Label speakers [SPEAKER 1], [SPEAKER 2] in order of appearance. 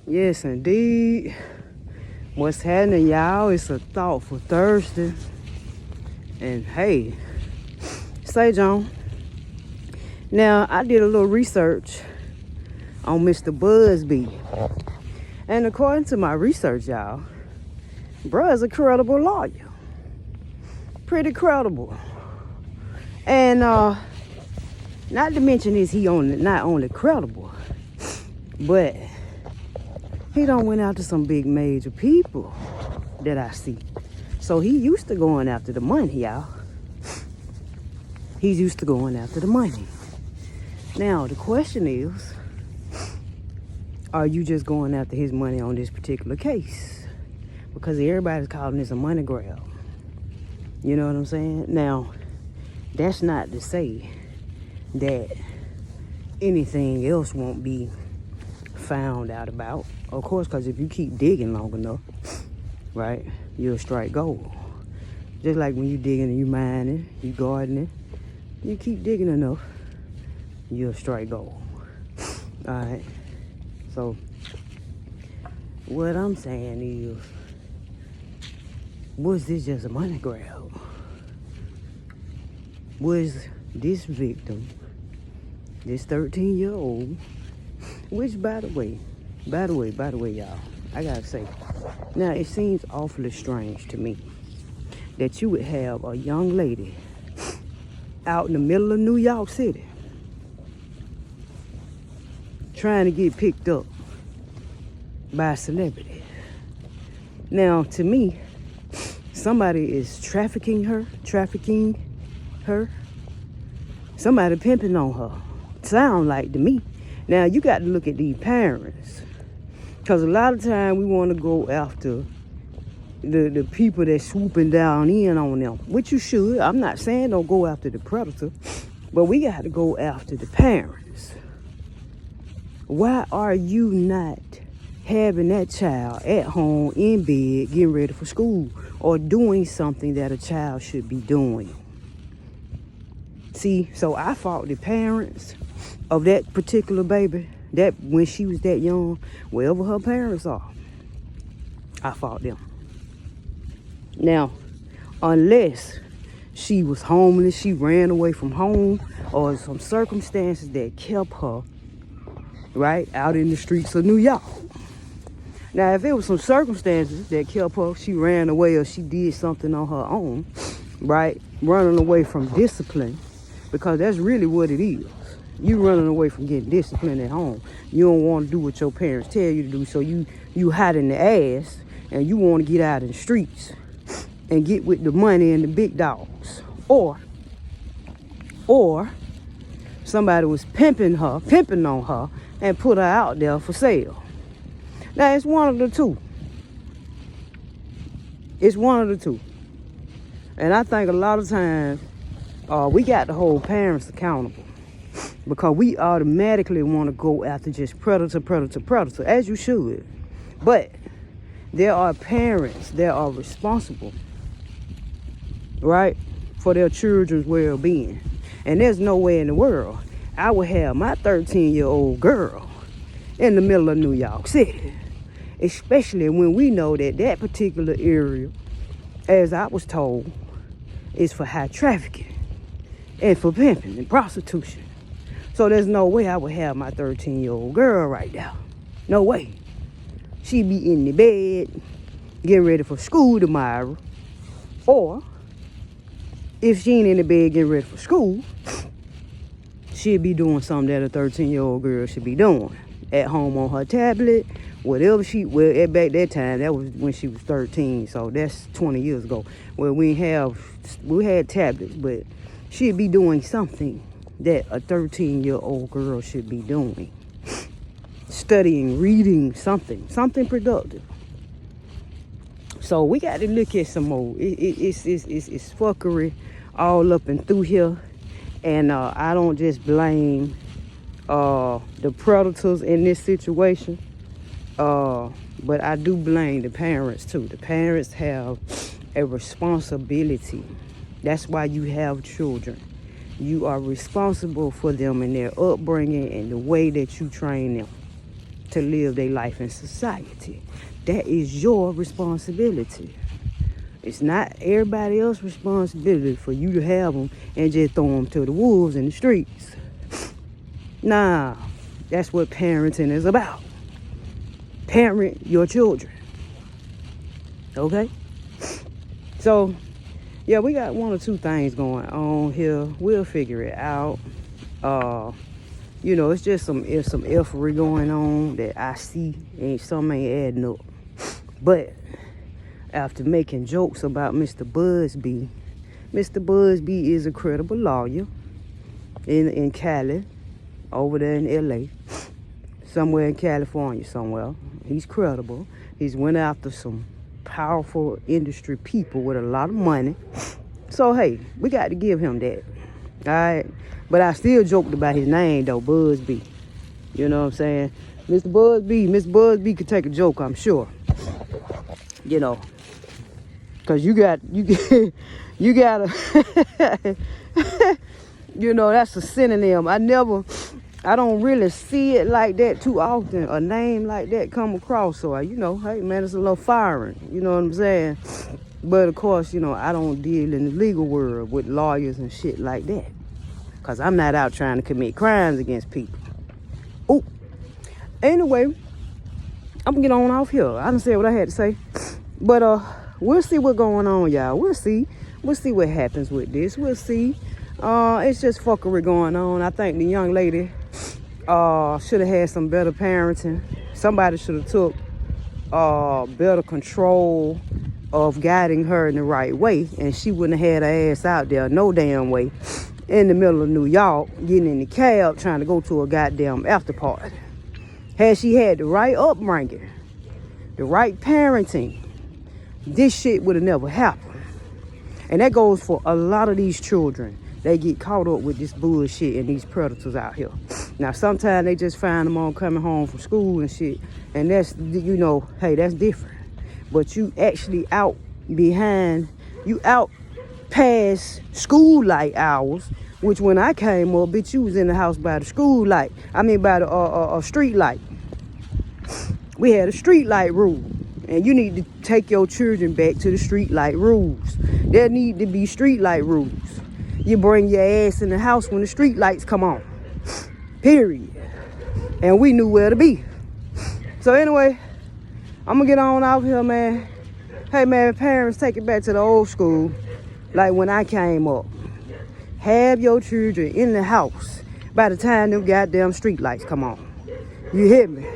[SPEAKER 1] Yes, indeed. What's happening, y'all? It's a Thoughtful Thursday. And hey, say, John. Now, I did a little research on Mr. Busby. And according to my research, y'all, bruh is a credible lawyer. Pretty credible. And not to mention is he not only credible, but he done went after some big major people that I see. So he used to going after the money, y'all. He's used to going after the money. Now, the question is, are you just going after his money on this particular case? Because everybody's calling this a money grab. You know what I'm saying? Now, that's not to say that anything else won't be found out about. Of course, because if you keep digging long enough, right, you'll strike gold. Just like when you digging and you mining, you gardening, you keep digging enough, you'll strike gold. All right. So what I'm saying is, was this just a money grab? Was this victim, this 13-year-old, which by the way, y'all, I gotta say, now it seems awfully strange to me that you would have a young lady out in the middle of New York City trying to get picked up by a celebrity. Now, to me, somebody is trafficking her, somebody pimping on her. Sound like to me. Now, you got to look at these parents, because a lot of time we want to go after the people that's swooping down in on them, which you should. I'm not saying don't go after the predator, but we got to go after the parents. Why are you not having that child at home in bed getting ready for school or doing something that a child should be doing? See, so I fought the parents of that particular baby, that when she was that young, wherever her parents are, I fought them. Now, unless she was homeless, she ran away from home, or some circumstances that kept her, right, out in the streets of New York. Now, if it was some circumstances that kept her, she ran away or she did something on her own, right, running away from discipline, because that's really what it is. You running away from getting disciplined at home. You don't want to do what your parents tell you to do, so you hide in the ass and you want to get out in the streets and get with the money and the big dogs. Or somebody was pimping on her and put her out there for sale. Now, it's one of the two. It's one of the two. And I think a lot of times we got to hold parents accountable, because we automatically want to go after just predator, as you should. But there are parents that are responsible, right, for their children's well-being. And there's no way in the world I would have my 13-year-old girl in the middle of New York City, especially when we know that that particular area, as I was told, is for high trafficking and for pimping and prostitution. So there's no way I would have my 13-year-old girl right now. No way. She'd be in the bed getting ready for school tomorrow. Or if she ain't in the bed getting ready for school, she'd be doing something that a 13-year-old girl should be doing at home on her tablet, whatever back that time, that was when she was 13, so that's 20 years ago. Well, we had tablets, but she'd be doing something that a 13-year-old girl should be doing. Studying, reading, something productive. So we got to look at some more. It's fuckery all up and through here. And I don't just blame the predators in this situation, but I do blame the parents too. The parents have a responsibility. That's why you have children. You are responsible for them and their upbringing and the way that you train them. to live their life in society. That is your responsibility. It's not everybody else's responsibility for you to have them and just throw them to the wolves in the streets. Nah, that's what parenting is about. Parent your children. Okay? So, yeah, we got one or two things going on here. We'll figure it out. It's just some effery going on that I see, and some ain't adding up. But after making jokes about Mr. Busby is a credible lawyer in Cali, over there in LA, somewhere in California somewhere. He's credible. He's went after some powerful industry people with a lot of money. So, hey, we got to give him that. All right? But I still joked about his name, though, Busby. You know what I'm saying? Miss Busby could take a joke, I'm sure. Because you gotta, that's a synonym. I don't really see it like that too often. A name like that come across. So, hey, man, it's a little firing. You know what I'm saying? But, of course, I don't deal in the legal world with lawyers and shit like that. Because I'm not out trying to commit crimes against people. Oh, anyway, I'm going to get on off here. I done said what I had to say. But we'll see what's going on, y'all. We'll see. We'll see what happens with this. We'll see. It's just fuckery going on. I think the young lady should have had some better parenting. Somebody should have took better control of guiding her in the right way. And she wouldn't have had her ass out there no damn way in the middle of New York, getting in the cab, trying to go to a goddamn after party. Had she had the right upbringing, the right parenting, this shit would have never happened. And that goes for a lot of these children. They get caught up with this bullshit and these predators out here. Now, sometimes they just find them on coming home from school and shit. And that's, hey, that's different. But you actually out past school light hours, which when I came up, bitch, you was in the house by the school light. I mean, by the street light. We had a street light rule. And you need to take your children back to the street light rules. There need to be street light rules. You bring your ass in the house when the street lights come on. Period. And we knew where to be. So anyway, I'm going to get on out here, man. Hey, man, parents, take it back to the old school. Like when I came up. Have your children in the house by the time them goddamn street lights come on. You hear me?